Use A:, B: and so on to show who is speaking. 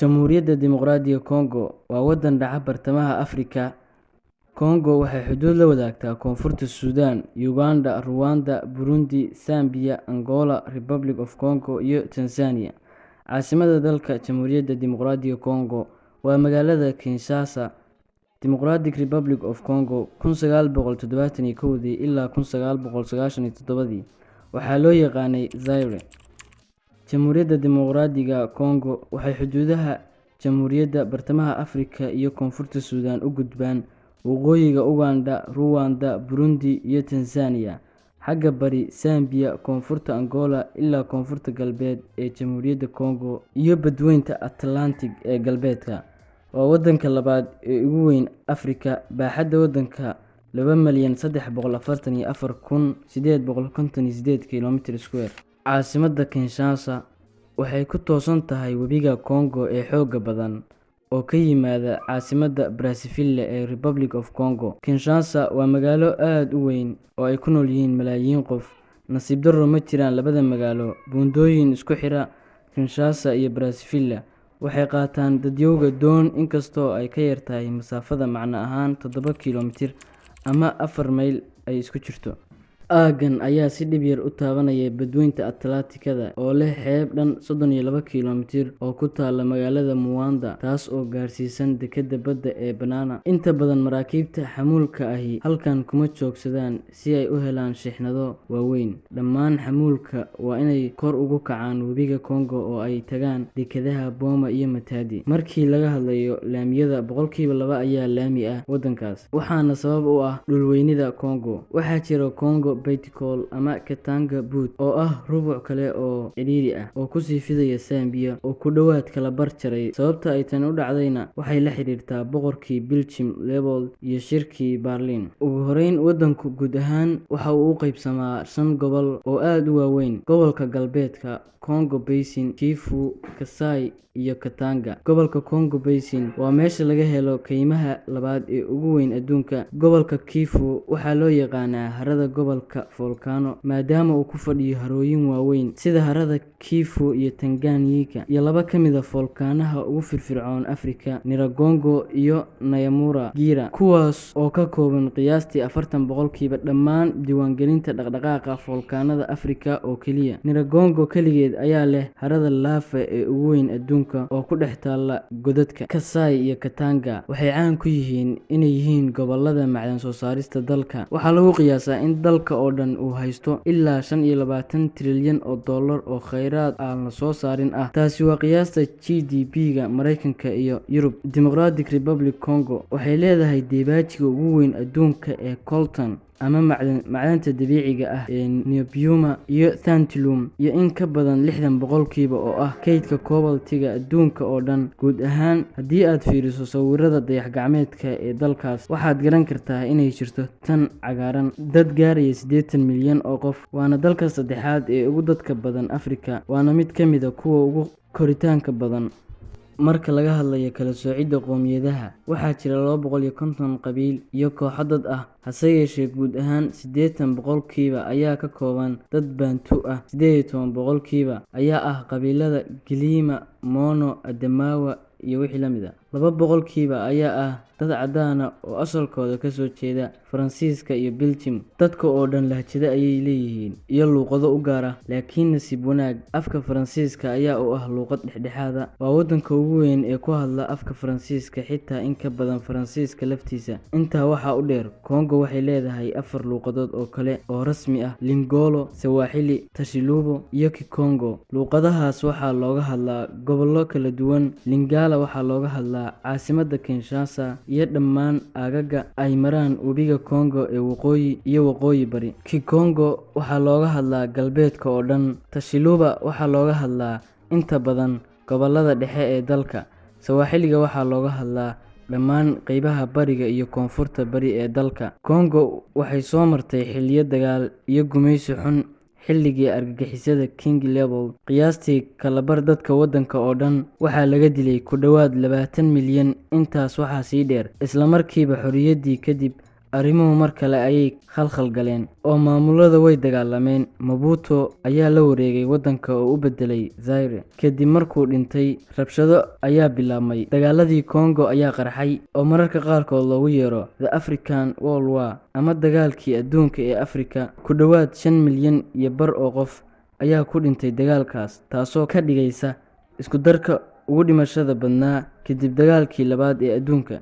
A: Jamhuuriyadda Dimuqraadiga Kongo waa waddan dhaca bartamaha Afrika. Kongo waxay xuduud la wadaagtaa Koonfurta Suudaan, Uganda, Rwanda, Burundi, Zambia, Angola, Republic of Congo iyo Tanzania. Caasimadda dalka Jamhuuriyadda Dimuqraadiga Kongo waa magaalada Kinshasa. Democratic Republic of Congo 1971 ilaa 1997 waxaa loo yaqaanay Zaire. Jamhuuriyadda Dimuqraadiga Kongo waxay xuduudaha Jamhuuriyadda Bartamaha Afrika iyo Koonfurta Suudaan u gudbaan waqooyiga Uganda, Rwanda, Burundi iyo Tanzania, xagga bari Zambia, koonfurta Angola ilaa koonfurta galbeed ee Jamhuuriyadda Kongo iyo badweynta Atlantic ee galbeedka. Waa waddanka labaad ee ugu weyn Afrika, baaxadda waddanka 2,344,858 kilomitir². Caasimadda Kinshasa waxay ku toosan tahay webiga Kongo ee xoogga badan oo ka yimaada caasimadda Brazzaville ee Republic of Congo. Kinshasa waa magaalo aad u weyn oo ay ku nool yihiin malaayiin qof. Nasiib darro ma jiraan labada magaalo buundooyin isku xira Kinshasa iyo Brazzaville. Waxay qaataan dadyowga doon inkastoo ay ka yar tahay masaafada macno ahaan 7 kiilomitir ama 4 mayl ay isku jirto. Aaggan ayaa si dhib yar u taabanaya badweynta Atlantikada oo leh xeeb dhan 32 kiilomitir oo ku taalla magaalada Muwanda, taas oo gaarsiisan dekedda badda ee Banana. Inta badan maraakiibta xamuulka ahi halkan kuma joogsadaan si ay u helaan shixnado waaweyn. Dhammaan xamuulka waa inay kor ugu kacaan webiga Kongo oo ay tagaan dekedaha Boma iyo Matadi. Markii laga hadlayo laamiyada, 2% ayaa laami ah waddankaas, waxaana sabab u ah dhulweynida Kongo. Waxaa jira Kongo Vertical ama Katanga Boot oo ah rubuc kale oo cidhiidhi ah oo ku sii fidaya Zambia oo ku dhowaad kala bar jaray. Sababta ay tan u dhacdayna waxay la xiriirtaa boqorkii Belgium Leopold iyo shirkii Berlin. Ugu horreyn, waddanku guud ahaan waxa uu u qaybsamaa 5 gobol oo aad u waaweyn: gobolka galbeedka Congo Basin, Kivu, Kasai iyo Katanga. Gobolka Congo Basin waa meesha laga helo kaymaha labaad ee ugu weyn adduunka. Gobolka Kivu waxaa loo yaqaanaa harada gobolka volcano maadaama uu ku fadhiyo harooyin waaweyn sida harada Kivu iyo Tanganyika, iyo laba ka mid ah volcanaha ugu firfircoon Afrika, Nyiragongo iyo Nyamura, kuwaas oo ka kooban qiyaastii 40% dhammaan diiwaangelinta dhaqdhaqaaqa volcanada Afrika oo keliya. Nyiragongo kaligeed ayaa leh harada lava ee ugu weyn adduunka oo ku dhex taalla godadka. Kasai iyo Katanga waxay caan ku yihiin inay yihiin gobollada macdan soo saarista dalka. Waxaa lagu qiyaasaa in dalka oo dhan uu haysto ilaa 25 trilyan oo dollar oo kheyraad aan la soo saarin ah. Taasi waa qiyaasta GDP-ga Mareykanka iyo Yurub. Democratic Republic Congo waxay leedahay deebaajiga ugu weyn adduunka ee coltan ama macdanta dabiiciga ah ee niobium iyo tantalum, iyo in ka badan 60% oo ah kaydka cobaltiga adduunka oo dhan. Guud ahaan, haddii aad fiiriso sawirada dayax-gacmeedka ee dalkaas, waxaad garan kartaa inay jirto tan cagaaran. Dad gaaraya 80 milyan oo qof, waana dalka saddexaad ee ugu dadka badan Afrika, waana mid ka mid ah kuwa ugu koritaanka badan. Marka laga hadlayo kala soocidda qowmiyadaha, waxaa jira 250 qabiil iyo kooxo dad ah, hase yeeshee guud ahaan 80% ayaa ka kooban dad Bantu ah. 18% ayaa ah qabiilada Gilima, Mono, Adamawa iyo wixii la mid ah. 2% ayaa ah dad caddaan ah oo asalkooda ka soo jeeda Faransiiska iyo Belgium. Dadka oo dhan lahjado ayay leeyihiin iyo luuqado u gaar ah, laakiin nasiib wanaag, afka Faransiiska ayaa u ah luuqad dhexdhexaad ah. Waa waddanka ugu weyn ee ku hadla afka Faransiiska, xitaa in ka badan Faransiiska laftiisa. Intaa waxaa u dheer, Kongo waxay leedahay 4 luuqadood oo kale oo rasmi ah: Lingolo, Swahili, Tashilubo iyo Kikongo. Luuqadahaas waxaa looga hadlaa gobollo kala duwan. Lingala waxaa looga hadlaa caasimadda Kinshasa iyo dhammaan aagaga ay maraan webiga Kongo ee waqooyi iyo waqooyi bari. Kikongo waxaa looga hadlaa galbeedka oo dhan. Tashiluba waxaa looga hadlaa inta badan gobollada dhexe ee dalka. Swahiliga waxaa looga hadlaa dhammaan qaybaha bariga iyo koonfurta bari ee dalka. Kongo waxay soo martay xilliyo dagaal iyo gumaysi xun. Xilligii argagixisada King Leopold, qiyaastii kalabar dadka waddanka oo dhan waxaa laga dilay ku dhowaad 20 milyan. Intaas waxaa sii dheer, isla markiiba xorriyaddii kadib, arrimuhu mar kale ayay khalkhal galeen oo maamulada way dagaalameen. Mobutu ayaa la wareegay waddanka oo u beddelay Zaire. Kadib markuu dhintay, rabshado ayaa bilaabmay. Dagaaladii Congo ayaa qarxay oo mararka qaarkood loogu yeero The African World War ama dagaalkii adduunka ee Afrika. Ku dhowaad 5 milyan iyo bar oo qof ayaa ku dhintay dagaalkaas, taasoo ka dhigaysa isku darka ugu dhimashada badnaa kadib dagaalkii labaad ee adduunka.